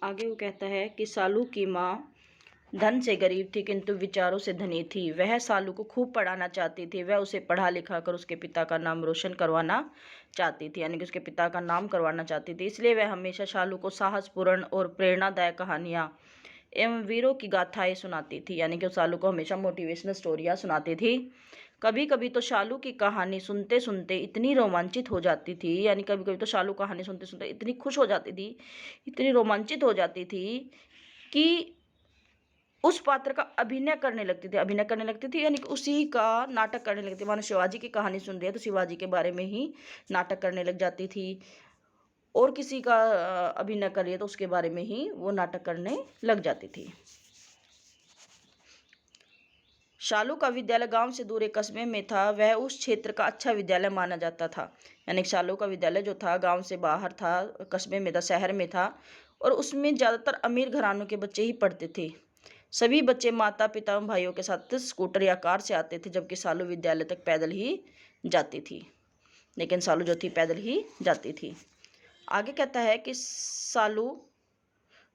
आगे वो कहता है कि सालू की माँ धन से गरीब थी किंतु विचारों से धनी थी। वह सालू को खूब पढ़ाना चाहती थी। वह उसे पढ़ा लिखा कर उसके पिता का नाम रोशन करवाना चाहती थी, यानी कि उसके पिता का नाम करवाना चाहती थी। इसलिए वह हमेशा सालू को साहसपूर्ण और प्रेरणादायक कहानियाँ एवं वीरों की गाथाएं सुनाती थी, यानी कि सालू को हमेशा मोटिवेशनल स्टोरियाँ सुनाती थी। कभी कभी तो शालू की कहानी सुनते सुनते इतनी रोमांचित हो जाती थी, यानी कभी कभी तो शालू कहानी सुनते सुनते इतनी खुश हो जाती थी, इतनी रोमांचित हो जाती थी कि उस पात्र का अभिनय करने लगती थी, यानी कि उसी का नाटक करने लगती थी। मानो शिवाजी की कहानी सुन रही है तो शिवाजी के बारे में ही नाटक करने लग जाती थी, और किसी का अभिनय कर रही है तो उसके बारे में ही वो नाटक करने लग जाती थी। शालू का विद्यालय गांव से दूर एक कस्बे में था। वह उस क्षेत्र का अच्छा विद्यालय माना जाता था, यानी शालू का विद्यालय जो था गांव से बाहर था, कस्बे में था, शहर में था, और उसमें ज़्यादातर अमीर घरानों के बच्चे ही पढ़ते थे। सभी बच्चे माता पिता एवं भाइयों के साथ स्कूटर या कार से आते थे, जबकि सालू विद्यालय तक पैदल ही जाती थी। लेकिन सालू जो थी पैदल ही जाती थी। आगे कहता है कि सालू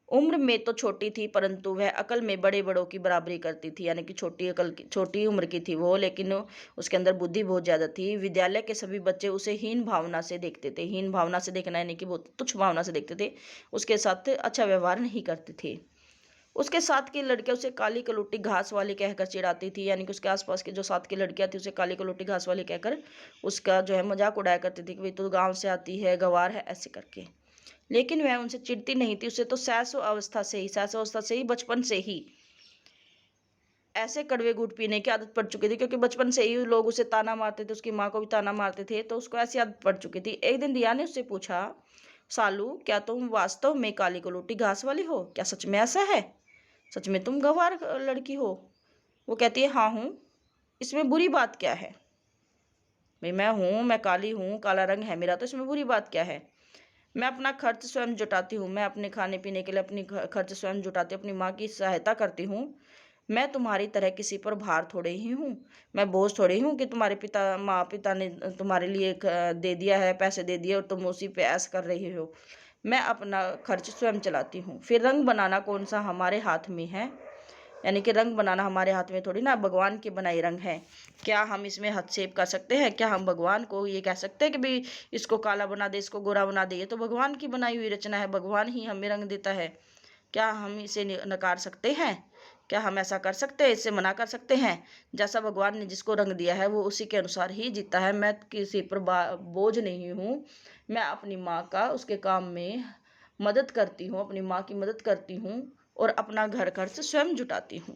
उम्र में तो छोटी थी, परंतु वह अकल में बड़े बड़ों की बराबरी करती थी, यानी कि छोटी उम्र की थी वो, लेकिन उसके अंदर बुद्धि बहुत ज़्यादा थी। विद्यालय के सभी बच्चे उसे हीन भावना से देखते थे। हीन भावना से देखना यानी कि बहुत तुच्छ भावना से देखते थे, उसके साथ अच्छा व्यवहार नहीं करते थे। उसके साथ की लड़कियां उसे काली कलूटी घास वाली कहकर चिढ़ाती थी, यानी कि उसके आसपास के जो साथ की लड़कियां थी उसे काली कलूटी घास वाली कहकर उसका जो है मजाक उड़ाया करती थी कि भाई तू गाँव से आती है, गंवार है, ऐसे करके। लेकिन वह उनसे चिढ़ती नहीं थी। उसे तो शैशव अवस्था से ही बचपन से ही ऐसे कड़वे घूंट पीने की आदत पड़ चुकी थी, क्योंकि बचपन से ही लोग उसे ताना मारते थे, उसकी माँ को भी ताना मारते थे, तो उसको ऐसी आदत पड़ चुकी थी। एक दिन रिया ने उससे पूछा, सालू क्या तुम वास्तव में काली कलूटी घास वाली हो? क्या सच में ऐसा है? सच में तुम गंवार लड़की हो? वो कहती है, हाँ हूँ। इसमें बुरी बात क्या है? भाई मैं हूँ, मैं काली हूँ, काला रंग है मेरा, तो इसमें बुरी बात क्या है? मैं अपना खर्च स्वयं जुटाती हूँ, मैं अपने खाने पीने के लिए अपनी खर्च स्वयं जुटाती हूँ, अपनी माँ की सहायता करती हूँ। मैं तुम्हारी तरह किसी पर भार थोड़े ही हूँ, मैं बोझ थोड़ी हूँ कि तुम्हारे माँ पिता ने तुम्हारे लिए दे दिया है, पैसे दे दिए और तुम उसी पे ऐश कर रही हो। मैं अपना खर्च स्वयं चलाती हूँ। फिर रंग बनाना कौन सा हमारे हाथ में है? यानी कि रंग बनाना हमारे हाथ में थोड़ी ना, भगवान की बनाई रंग है। क्या हम इसमें हस्तक्षेप कर सकते हैं? क्या हम भगवान को ये कह सकते हैं कि भाई इसको काला बना दे, इसको गोरा बना दे? ये तो भगवान की बनाई हुई रचना है, भगवान ही हमें रंग देता है। क्या हम इसे नकार सकते हैं? क्या हम ऐसा कर सकते हैं, इससे मना कर सकते हैं? जैसा भगवान ने जिसको रंग दिया है वो उसी के अनुसार ही जीता है। मैं किसी पर बोझ नहीं हूँ। मैं अपनी माँ का उसके काम में मदद करती हूँ, अपनी माँ की मदद करती हूँ और अपना घर खर्च स्वयं जुटाती हूँ।